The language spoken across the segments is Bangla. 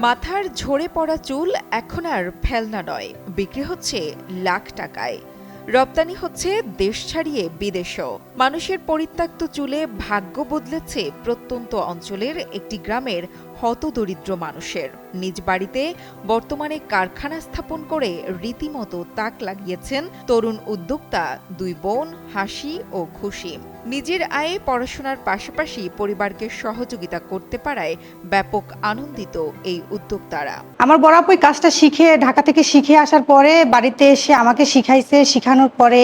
মাথার ঝরে পড়া চুল এখন আর ফেলনা নয়, বিক্রি হচ্ছে লাখ টাকায়। রপ্তানি হচ্ছে দেশ ছাড়িয়ে বিদেশেও। মানুষের পরিত্যক্ত চুলে ভাগ্য বদলেছে প্রত্যন্ত অঞ্চলের একটি গ্রামের হতদরিদ্র মানুষের। নিজ বাড়িতে বর্তমানে কারখানা স্থাপন করে রীতিমতো তাক লাগিয়েছেন তরুণ উদ্যোক্তা দুই বোন হাসি ও খুশি। নিজের আয়ে পড়াশোনার পাশাপাশি পরিবারকে সহযোগিতা করতে পারায় ব্যাপক আনন্দিত এই উদ্যোক্তারা। আমার বড় আপু কাজটা ঢাকা থেকে শিখে আসার পরে বাড়িতে এসে আমাকে শিখাইছে। শিখানোর পরে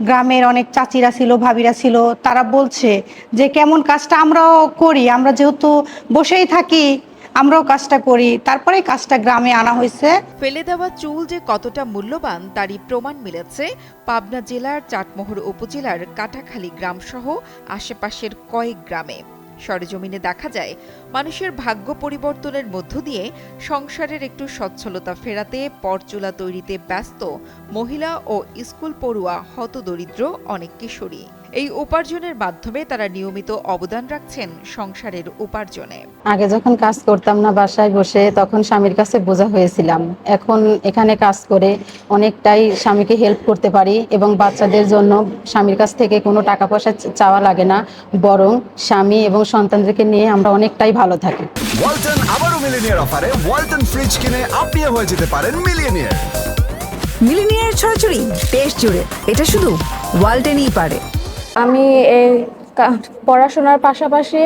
গ্রামের অনেক চাচিরা ছিল, ভাবিরা ছিল, তারা বলছে যে কেমন কাজটা আমরাও করি, আমরা যেহেতু বসেই থাকি আমরাও কাজটা করি। তারপরে কাজটা গ্রামে আনা হয়েছে। ফেলে দেওয়া চুল যে কতটা মূল্যবান তারই প্রমাণ মিলেছে পাবনা জেলার চাটমোহর উপজেলার কাটাখালী গ্রামসহ আশেপাশের কয়েক গ্রামে। সরেজমিনে দেখা যায় মানুষের ভাগ্য পরিবর্তনের মধ্য দিয়ে সংসারের একটু সচ্ছলতা ফেরাতে পরচুলা তৈরিতে ব্যস্ত মহিলা ও স্কুল পড়ুয়া হতদরিদ্র অনেক কিশোরী। এই উপার্জনের মাধ্যমে তারা নিয়মিত অবদান রাখছেন সংসারের উপার্জনে। আগে যখন কাজ করতাম না বাসায় বসে, তখন স্বামীর কাছে বোঝা হয়েছিলাম। এখন এখানে কাজ করে অনেকটাই স্বামীকে হেল্প করতে পারি এবং বাচ্চাদের জন্য স্বামীর কাছ থেকে কোনো টাকা পয়সা চাওয়া লাগে না, বরং স্বামী এবং সন্তানদেরকে নিয়ে আমরা অনেকটাই ভালো থাকি। ওয়ালটন আবারও মিলিনিয়ার অফারে ওয়ালটন ফ্রিজ কিনে আপনিও হয়ে যেতে পারেন মিলিয়নিয়ার। মিলিনিয়ার ছড়াছড়ি দেশ জুড়ে, এটা শুধু ওয়ালটেনই পারে। আমি এই পড়াশোনার পাশাপাশি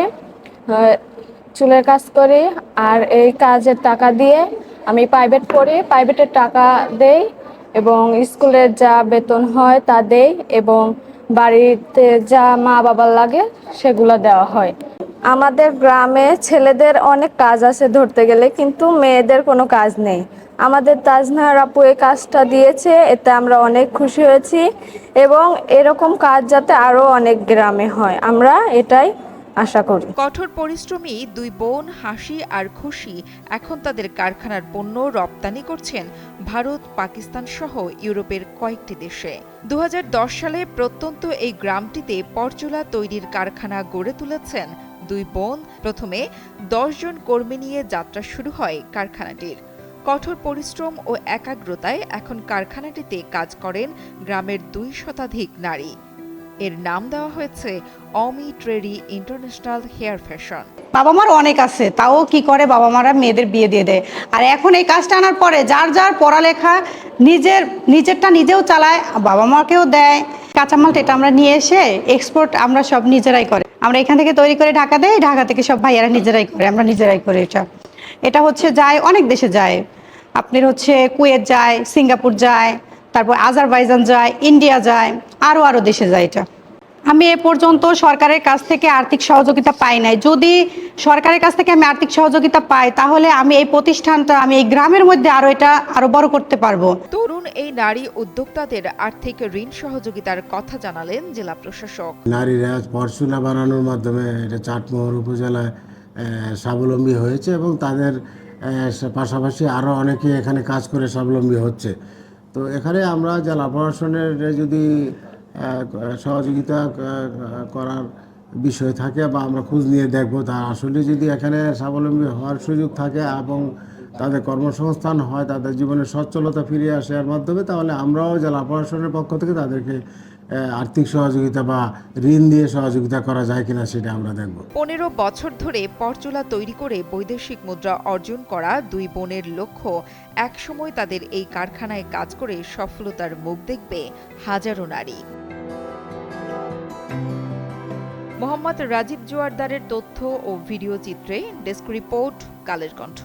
চুলের কাজ করি, আর এই কাজের টাকা দিয়ে আমি প্রাইভেট পড়ি, প্রাইভেটের টাকা দেই এবং স্কুলের যা বেতন হয় তা দেই এবং বাড়িতে যা মা বাবার লাগে সেগুলো দেওয়া হয়। আমাদের গ্রামে ছেলেদের অনেক কাজ আছে ধরতে গেলে, কিন্তু মেয়েদের কোনো কাজ নেই। আমাদের তাজনাহার আপু এই কাজটা দিয়েছে, এতে আমরা অনেক খুশি হয়েছি এবং এরকম কাজ যাতে আরও অনেক গ্রামে হয় আমরা এটাই আশা করি। কঠোর পরিশ্রমী দুই বোন হাসি আর খুশি এখন তাদের কারখানার পণ্য রপ্তানি করছেন ভারত, পাকিস্তান সহ ইউরোপের কয়েকটি দেশে। 2010 সালে প্রত্যন্ত এই গ্রামটিতে পরচুলা তৈরির কারখানা গড়ে তুলেছেন দুই বোন। প্রথমে 10 জন কর্মী নিয়ে যাত্রা শুরু হয় কারখানাটির। কঠোর পরিশ্রম ও একাগ্রতায় এখন কারখানাটিতে কাজ করেন গ্রামের 2 শতাধিক নারী। এর নাম দেওয়া হয়েছে অমি ট্রেডি ইন্টারন্যাশনাল হেয়ার ফ্যাশন। বাবা মার অনেক আছে, তাও কি করে বাবা মারা মেয়েদের বিয়ে দিয়ে দেয়। আর এখন এই কাজটা আনার পরে যার যার পড়ালেখা নিজেরটা নিজেও চালায়, বাবা মাকেও দেয়। কাঁচামালটা এটা আমরা নিয়ে এসে এক্সপোর্ট আমরা সব নিজেরাই করে, আমরা এখান থেকে তৈরি করে ঢাকা দেই, ঢাকা থেকে সব ভাইয়ারা নিজেরাই করে, আমরা নিজেরাই করে। এটা হচ্ছে যায় অনেক দেশে যায়, আপনার হচ্ছে কুয়েত যায়, সিঙ্গাপুর যায়, তারপর আজারবাইজান যায়, ইন্ডিয়া যায়, আরও দেশে যায়। এটা আমি এ পর্যন্ত সরকারের কাছ থেকে আর্থিক সহযোগিতা পাই নাই। যদি সরকারের কাছ থেকে আমি আর্থিক সহযোগিতা পাই তাহলে আমি এই প্রতিষ্ঠানটা আমি এই গ্রামের মধ্যে আরো বড় করতে পারবো। তরুণ এই নারী উদ্যোক্তাদের আর্থিক ঋণ সহযোগিতার কথা জানালেন জেলা প্রশাসক। নারীরা পরচুলা বানানোর মাধ্যমে এটা চাটমোহর উপজেলায় স্বাবলম্বী হয়েছে এবং তাদের পাশাপাশি আরও অনেকে এখানে কাজ করে স্বাবলম্বী হচ্ছে। তো এখানে আমরা জেলা প্রশাসনের যদি সহযোগিতা করার বিষয় থাকে বা আমরা খোঁজ নিয়ে দেখবো, তা আসলে যদি এখানে স্বাবলম্বী হওয়ার সুযোগ থাকে এবং তাদের কর্মসংস্থান হয়, তাদের জীবনের সচ্ছলতা ফিরে আসে এর মাধ্যমে, তাহলে আমরাও জেলা প্রশাসনের পক্ষ থেকে তাদেরকে আর্থিক সহযোগিতা বা ঋণ দিয়ে সহযোগিতা করা যায় কিনা সেটা আমরা দেখব। 15 বছর ধরে পরচুলা তৈরি করে বৈদেশিক মুদ্রা অর্জন করা দুই বোনের লক্ষ্য একসময় তাদের এই কারখানায় কাজ করে সফলতার মুখ দেখবে হাজারো নারী। মোহাম্মদ রাজীব জোয়ারদারের তথ্য ও ভিডিও চিত্রে ডেস্ক রিপোর্ট, কালের কণ্ঠ।